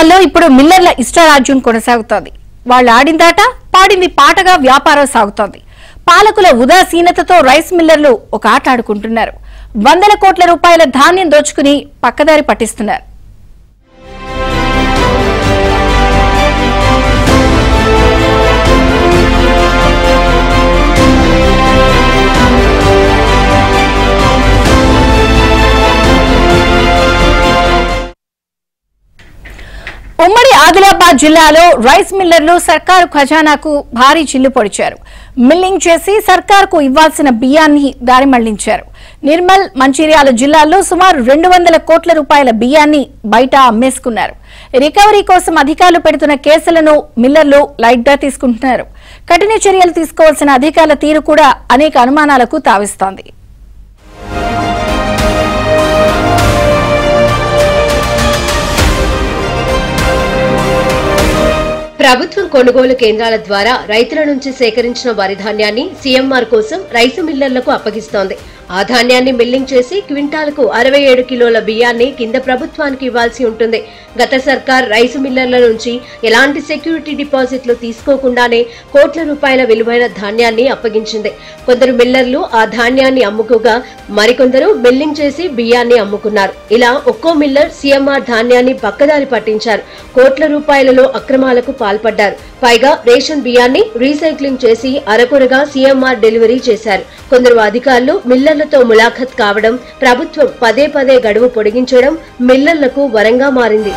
రాష్ట్రాల్లో ఇప్పుడు మిల్లర్ల ఇష్టరాజ్యం కొనసాగుతోంది. వాళ్ళు ఆడిందాట పాడింది పాటగా వ్యాపారం సాగుతోంది. పాలకుల ఉదాసీనతతో రైస్ మిల్లర్లు ఒక ఆట ఆడుకుంటున్నారు. వందల కోట్ల రూపాయల ధాన్యం దోచుకుని పక్కదారి పట్టిస్తున్నారు. ఉమ్మడి ఆదిలాబాద్ జిల్లాలో రైస్ మిల్లర్లు సర్కారు ఖజానాకు భారీ చిల్లు పొడిచారు. మిల్లింగ్ చేసి సర్కారుకు ఇవ్వాల్సిన బియ్యాన్ని దారి మళ్లించారు. నిర్మల్, మంచిర్యాల జిల్లాల్లో సుమారు 200 కోట్ల రూపాయల బియ్యాన్ని బయట అమ్మేసుకున్నారు. రికవరీ కోసం అధికారులు పెడుతున్న కేసులను మిల్లర్లు లైట్ గా తీసుకుంటున్నారు. కఠిన చర్యలు తీసుకోవాల్సిన అధికారుల తీరు కూడా అనేక అనుమానాలకు తావిస్తోంది. ప్రభుత్వం కొనుగోలు కేంద్రాల ద్వారా రైతుల నుంచి సేకరించిన వరి ధాన్యాన్ని సీఎంఆర్ కోసం రైసు మిల్లర్లకు అప్పగిస్తోంది. ఆ ధాన్యాన్ని మిల్లింగ్ చేసి క్వింటాలకు 67 కిలోల బియ్యాన్ని కింద ప్రభుత్వానికి ఇవ్వాల్సి ఉంటుంది. గత సర్కార్ రైసు మిల్లర్ల నుంచి ఎలాంటి సెక్యూరిటీ డిపాజిట్లు తీసుకోకుండానే కోట్ల రూపాయల విలువైన ధాన్యాన్ని అప్పగించింది. కొందరు మిల్లర్లు ఆ ధాన్యాన్ని అమ్ముకోగా మరికొందరు మిల్లింగ్ చేసి బియ్యాన్ని అమ్ముకున్నారు. ఇలా ఒక్కో మిల్లర్ సీఎంఆర్ ధాన్యాన్ని పక్కదారి పట్టించారు. కోట్ల రూపాయలలో అక్రమాలకు పాల్పడ్డారు. పైగా రేషన్ బియ్యాన్ని రీసైక్లింగ్ చేసి అరకొరగా సీఎంఆర్ డెలివరీ చేశారు. కొందరు అధికారులు మిల్లర్లతో ములాఖత్ కావడం, ప్రభుత్వం పదే పదే గడువు పొడిగించడం మిల్లర్లకు వరంగా మారింది.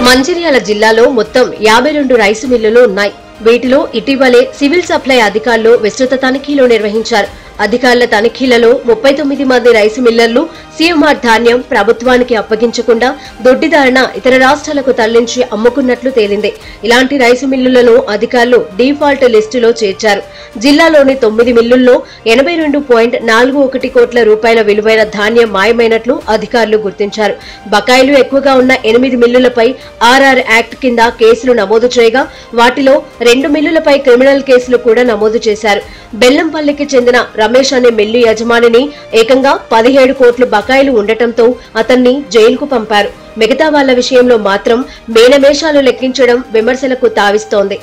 మంచిర్యాల జిల్లాలో మొత్తం 52 రైసు మిల్లులు ఉన్నాయి. వీటిలో ఇటీవలే సివిల్ సప్లై అధికారులు విస్తృత తనిఖీలు నిర్వహించారు. అధికారుల తనిఖీలలో 39 మంది రైసు మిల్లర్లు సీఎంఆర్ ధాన్యం ప్రభుత్వానికి అప్పగించకుండా దొడ్డిదారిన ఇతర రాష్ట్రాలకు తరలించి అమ్ముకున్నట్లు తేలింది. ఇలాంటి రైసు మిల్లులను అధికారులు డీఫాల్ట్ లిస్టులో చేర్చారు. జిల్లాలోని 9 మిల్లుల్లో 82.41 కోట్ల రూపాయల విలువైన ధాన్యం మాయమైనట్లు అధికారులు గుర్తించారు. బకాయిలు ఎక్కువగా ఉన్న 8 మిల్లులపై ఆర్ఆర్ యాక్ట్ కింద కేసులు నమోదు చేయగా వాటిలో 2 మిల్లులపై క్రిమినల్ కేసులు కూడా నమోదు చేశారు. బెల్లంపల్లికి చెందిన రమేష్ అనే మిల్లు యజమానిని ఏకంగా 17 కోట్లు బకాయిలు ఉండటంతో అతన్ని జైలుకు పంపారు. మిగతా వాళ్ల విషయంలో మాత్రం మేనమేషాలు లెక్కించడం విమర్శలకు తావిస్తోంది.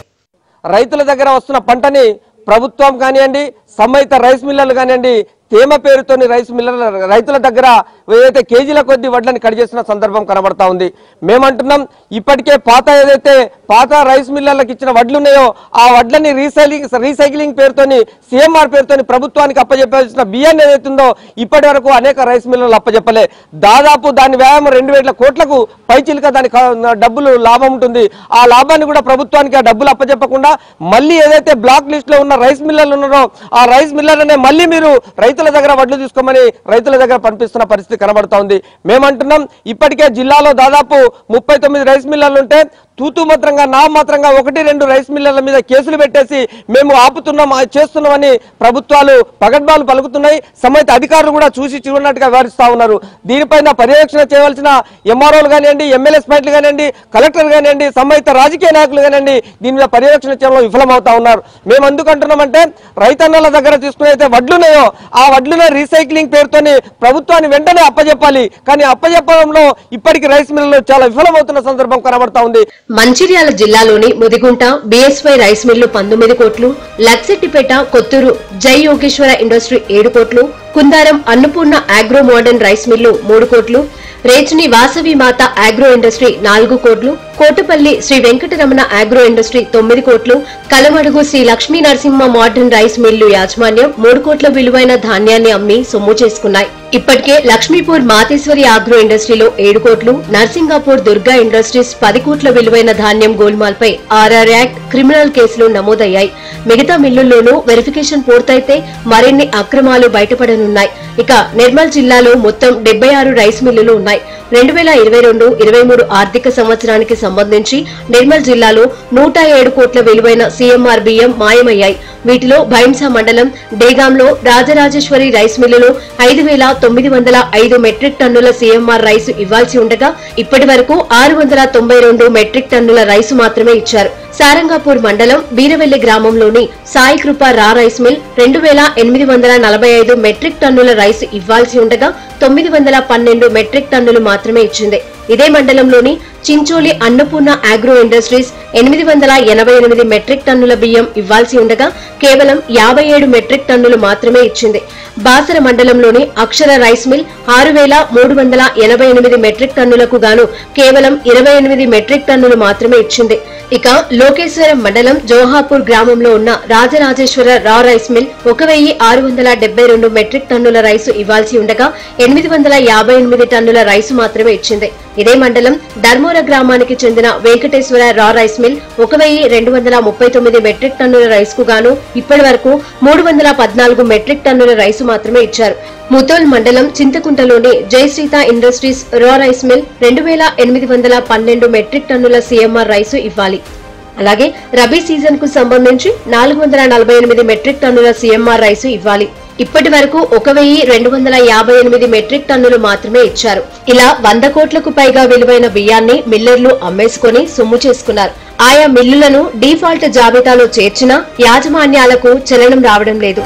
రైతుల దగ్గర వస్తున్న పంటని ప్రభుత్వం కానివ్వండి, సంబంధిత రైస్ మిల్లర్లు కానివ్వండి, తేమ పేరుతోని రైతుల దగ్గర ఏదైతే కేజీల కొద్ది వడ్లని కట్ చేసిన సందర్భం కనబడతా ఉంది. మేమంటున్నాం, ఇప్పటికే పాత రైస్ మిల్లర్లకు ఇచ్చిన వడ్లు ఉన్నాయో ఆ వడ్లని రీసైక్లింగ్ పేరుతోని సీఎంఆర్ పేరుతోని ప్రభుత్వానికి అప్పచెప్పాల్సిన బియ్యాన్ని ఏదైతుందో ఇప్పటి వరకు అనేక రైస్ మిల్లర్లు అప్పచెప్పలే. దాదాపు దాని వ్యాయామం 2,000 కోట్లకు పైచిలుక దానికి డబ్బులు లాభం ఉంటుంది. ఆ లాభాన్ని కూడా ప్రభుత్వానికి ఆ డబ్బులు అప్పచెప్పకుండా మళ్ళీ ఏదైతే బ్లాక్ లిస్ట్ లో ఉన్న రైస్ మిల్లర్లు ఉన్నారో ఆ రైస్ మిల్లర్లనే మళ్ళీ మీరు రైతుల దగ్గర వడ్లు తీసుకోమని రైతుల దగ్గర పంపిస్తున్న పరిస్థితి కనబడతా ఉంది. మేమంటున్నాం, ఇప్పటికే జిల్లాలో దాదాపు 39 రైస్ మిల్లర్లు ఉంటే తూతూ మాత్రంగా నామమాత్రంగా 1-2 రైస్ మిల్లర్ల మీద కేసులు పెట్టేసి మేము ఆపుతున్నాం చేస్తున్నామని ప్రభుత్వాలు పగడ్బాలు పలుకుతున్నాయి. సంబంధిత అధికారులు కూడా చూసి చూడనట్టుగా వ్యవహరిస్తా ఉన్నారు. దీనిపైన పర్యవేక్షణ చేయవలసిన ఎంఆర్ఓలు కానివ్వండి, ఎమ్మెల్యేస్ పార్టీలు కానివ్వండి, కలెక్టర్ కానివ్వండి, సంబంధిత రాజకీయ నాయకులు కానివ్వండి దీని మీద పర్యవేక్షణ చేయడంలో విఫలమవుతా ఉన్నారు. మేము ఎందుకు అంటున్నామంటే రైతన్నల దగ్గర తీసుకునే వడ్లున్నాయో ఆ వడ్లునే రీసైక్లింగ్ పేరుతోని ప్రభుత్వాన్ని వెంటనే అప్పచెప్పాలి. కానీ అప్పచెప్పడంలో ఇప్పటికీ రైస్ మిల్లులు చాలా విఫలమవుతున్న సందర్భం కనబడతా ఉంది. మంచిర్యాల జిల్లాలోని ముదిగుంట బీఎస్వై రైస్ మిల్లు 19 కోట్లు, లక్సెట్టిపేట, కొత్తూరు జై యోగేశ్వర ఇండస్ట్రీ 7 కోట్లు, Kundaram Annapurna agro modern rice mill 3 కోట్లు, రేచిని వాసవి మాత ఆగ్రో ఇండస్ట్రీ 4 కోట్లు, కోటపల్లి శ్రీ వెంకటరమణ ఆగ్రో ఇండస్ట్రీ 9 కోట్లు, Kalamadugu Sri Lakshmi Narasimha modern rice mill యాజమాన్యం 3 కోట్ల విలువైన ధాన్యాన్ని అమ్మి సొమ్ము చేసుకున్నాయి. ఇప్పటికే లక్ష్మీపూర్ మాతేశ్వరి ఆగ్రో ఇండస్ట్రీలో 7 కోట్లు, నర్సింగాపూర్ దుర్గా ఇండస్ట్రీస్ 10 కోట్ల విలువైన ధాన్యం గోల్మాల్పై ఆర్ఆర్ యాక్ట్ క్రిమినల్ కేసులు నమోదయ్యాయి. మిగతా మిల్లుల్లోనూ వెరిఫికేషన్ పూర్తయితే మరిన్ని అక్రమాలు బయటపడనున్నాయి. ఇక నిర్మల్ జిల్లాలో మొత్తం 76 రైస్ మిల్లులు ఉన్నాయి. 2022-23 ఆర్థిక సంవత్సరానికి సంబంధించి నిర్మల్ జిల్లాలో 107 కోట్ల విలువైన సీఎంఆర్ బియ్యం మాయమయ్యాయి. వీటిలో భైంసా మండలం డేగాంలో రాజరాజేశ్వరి రైస్ మిల్లులో 5,905 మెట్రిక్ టన్నుల సీఎంఆర్ రైసు ఇవ్వాల్సి ఉండగా ఇప్పటి వరకు 692 మెట్రిక్ టన్నుల రైసు మాత్రమే ఇచ్చారు. సారంగాపూర్ మండలం బీరవెల్లి గ్రామంలోని సాయి కృప రా రైస్ మిల్ 2,845 మెట్రిక్ టన్నుల రైసు ఇవ్వాల్సి ఉండగా 912 మెట్రిక్ టన్నులు మాత్రమే ఇచ్చింది. ఇదే మండలంలోని Chincholi Annapurna agro industries 888 metric టన్నుల బియ్యం ఇవ్వాల్సి ఉండగా కేవలం 57 మెట్రిక్ టన్నులు మాత్రమే ఇచ్చింది. బాసర మండలంలోని అక్షర రైస్ మిల్ 6388 మెట్రిక్ టన్నులకు గాను కేవలం 28 మెట్రిక్ టన్నులు మాత్రమే ఇచ్చింది. ఇక లోకేశ్వరం మండలం జోహాపూర్ గ్రామంలో ఉన్న రాజరాజేశ్వర రా రైస్ మిల్ 1672 మెట్రిక్ టన్నుల రైసు ఇవ్వాల్సి ఉండగా 858 టన్నుల రైసు మాత్రమే ఇచ్చింది. ఇదే మండలం ధర్మోర గ్రామానికి చెందిన వెంకటేశ్వర రా రైస్ మిల్ 1239 మెట్రిక్ టన్నుల రైసుకు గాను ఇప్పటి వరకు 314 మెట్రిక్ టన్నుల రైసు మాత్రమే ఇచ్చారు. ముతోల్ మండలం చింతకుంటలోని జయశ్రీత ఇండస్ట్రీస్ రా రైస్ మిల్ 2812 మెట్రిక్ టన్నుల సిఎంఆర్ రైసు ఇవ్వాలి. అలాగే రబీ సీజన్ కు సంబంధించి 448 మెట్రిక్ టన్నుల సిఎంఆర్ రైసు ఇవ్వాలి. ఇప్పటి వరకు 1258 మెట్రిక్ టన్నులు మాత్రమే ఇచ్చారు. ఇలా 100 కోట్లకు పైగా విలువైన బియ్యాన్ని మిల్లర్లు అమ్మేసుకుని సొమ్ము చేసుకున్నారు. ఆయా మిల్లులను డిఫాల్ట్ జాబితాలో చేర్చినా యాజమాన్యాలకు చలనం రావడం లేదు.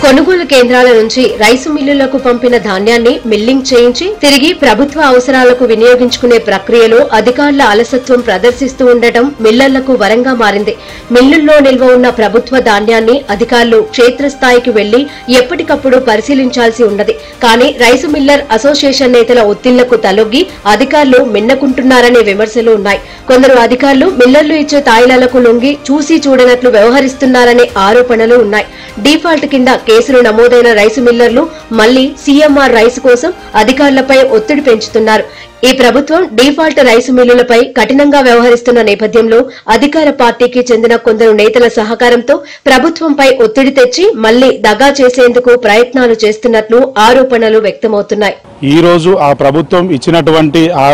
కొనుగోలు కేంద్రాల నుంచి రైసు మిల్లులకు పంపిన ధాన్యాన్ని మిల్లింగ్ చేయించి తిరిగి ప్రభుత్వ అవసరాలకు వినియోగించుకునే ప్రక్రియలో అధికారుల అలసత్వం ప్రదర్శిస్తూ ఉండటం మిల్లర్లకు వరంగా మారింది. మిల్లుల్లో నిల్వ ఉన్న ప్రభుత్వ ధాన్యాన్ని అధికారులు క్షేత్రస్థాయికి వెళ్లి ఎప్పటికప్పుడు పరిశీలించాల్సి ఉన్నది. కానీ రైసు మిల్లర్ అసోసియేషన్ నేతల ఒత్తిళ్లకు తలొగ్గి అధికారులు మిన్నకుంటున్నారనే విమర్శలు ఉన్నాయి. కొందరు అధికారులు మిల్లర్లు ఇచ్చే తాయిలాలకు లొంగి చూసి చూడనట్లు వ్యవహరిస్తున్నారనే ఆరోపణలు ఉన్నాయి. డిఫాల్ట్ కింద కేసులు నమోదైన రైసు మిల్లర్లు మళ్లీ సీఎంఆర్ రైసు కోసం అధికారులపై ఒత్తిడి పెంచుతున్నారు. ఈ ప్రభుత్వం డిఫాల్ట్ రైసు మిల్లులపై కఠినంగా వ్యవహరిస్తున్న నేపథ్యంలో అధికార పార్టీకి చెందిన కొందరు నేతల సహకారంతో ప్రభుత్వంపై ఒత్తిడి తెచ్చి మళ్లీ దగా చేసేందుకు ప్రయత్నాలు చేస్తున్నట్లు ఆరోపణలు వ్యక్తమవుతున్నాయి. ఈ రోజు ఆ ప్రభుత్వం ఇచ్చినటువంటి ఆ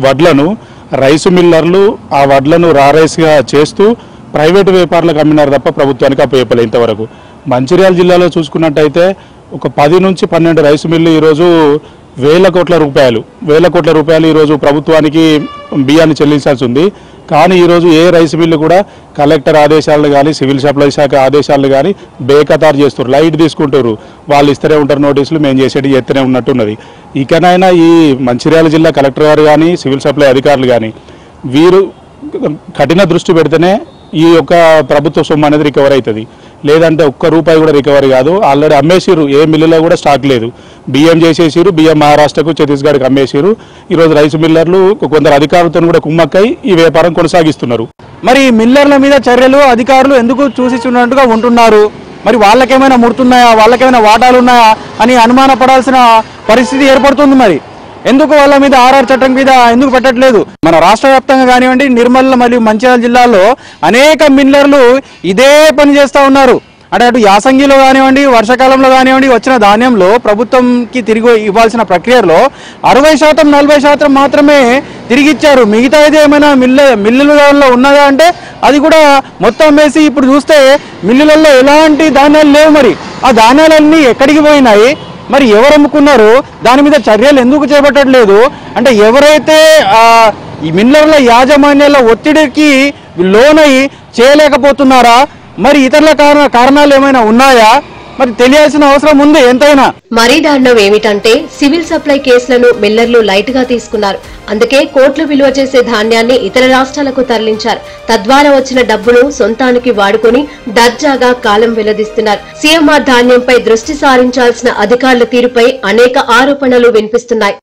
వడ్లను రైసు మిల్లర్లు ఆ వడ్లను రారైస్గా చేస్తూ ప్రైవేటు వ్యాపారులకు అమ్మినారు తప్ప ప్రభుత్వానికి అప్పచెప్పలే ఇంతవరకు. మంచిర్యాల జిల్లాలో చూసుకున్నట్టయితే ఒక 10 నుంచి 12 రైసు మిల్లు ఈరోజు వేల కోట్ల రూపాయలు ఈరోజు ప్రభుత్వానికి బియ్యాన్ని చెల్లించాల్సి ఉంది. కానీ ఈరోజు ఏ రైసు మిల్లు కూడా కలెక్టర్ ఆదేశాలను కానీ సివిల్ సప్లై శాఖ ఆదేశాలను కానీ బేఖతారు చేస్తారు, లైట్ తీసుకుంటారు. వాళ్ళు ఇస్తూనే ఉంటారు నోటీసులు, మేము చేసేది ఎత్తనే ఉన్నట్టున్నది. ఇకనైనా ఈ మంచిర్యాల జిల్లా కలెక్టర్ గారు కానీ సివిల్ సప్లై అధికారులు కానీ వీరు కఠిన దృష్టి పెడితేనే ఈ యొక్క ప్రభుత్వ సొమ్ము అనేది రికవర్ అవుతుంది. లేదంటే ఒక్క రూపాయి కూడా రికవరీ కాదు. ఆల్రెడీ అమ్మేసిరు, ఏ మిల్లులో కూడా స్టాక్ లేదు. బియ్యం చేసేసిరు, బియ్యం మహారాష్ట్రకు ఛత్తీస్గఢ్కి అమ్మేసిరు. ఈరోజు రైసు మిల్లర్లు కొందరు అధికారులతో కూడా కుమ్మక్కై ఈ వ్యాపారం కొనసాగిస్తున్నారు. మరి మిల్లర్ల మీద చర్యలు అధికారులు ఎందుకు చూసిస్తున్నట్టుగా ఉంటున్నారు? మరి వాళ్ళకేమైనా ముడుతున్నాయా, వాళ్ళకేమైనా వాటాలు ఉన్నాయా అని అనుమానపడాల్సిన పరిస్థితి ఏర్పడుతుంది. మరి ఎందుకు వాళ్ళ మీద ఆర్ఆర్ చట్టం మీద ఎందుకు పెట్టట్లేదు? మన రాష్ట్ర వ్యాప్తంగా కానివ్వండి, నిర్మల్ మరియు మంచిర్యాల జిల్లాలో అనేక మిల్లర్లు ఇదే పని చేస్తూ ఉన్నారు. అంటే అటు యాసంగిలో కానివ్వండి, వర్షాకాలంలో కానివ్వండి వచ్చిన ధాన్యంలో ప్రభుత్వంకి తిరిగి ఇవ్వాల్సిన ప్రక్రియలో 60% 40% మాత్రమే తిరిగి ఇచ్చారు. మిగతా అయితే ఏమైనా మిల్లులలో ఉన్నదా అంటే అది కూడా మొత్తం వేసి ఇప్పుడు చూస్తే మిల్లులలో ఎలాంటి ధాన్యాలు లేవు. మరి ఆ ధాన్యాలన్నీ ఎక్కడికి పోయినాయి? మరి ఎవరు అమ్ముకున్నారు? దాని మీద చర్యలు ఎందుకు చేపట్టట్లేదు? అంటే ఎవరైతే ఈ మిల్లర్ల యాజమాన్యాల ఒత్తిడికి లోనై చేయలేకపోతున్నారా? మరి ఇతరుల కారణాలు ఏమైనా ఉన్నాయా? మరి తెలియాల్సిన అవసరం ఉంది ఎంతైనా. మరీ దారుణం ఏమిటంటే సివిల్ సప్లై కేసులను మిల్లర్లు లైట్ గా తీసుకున్నారు. అందుకే కోట్లు విలువ చేసే ధాన్యాన్ని ఇతర రాష్ట్రాలకు తరలించారు. తద్వారా వచ్చిన డబ్బును సొంతానికి వాడుకుని దర్జాగా కాలం వెల్లదిస్తున్నారు. సీఎంఆర్ ధాన్యంపై దృష్టి సారించాల్సిన అధికారుల తీరుపై అనేక ఆరోపణలు వినిపిస్తున్నాయి.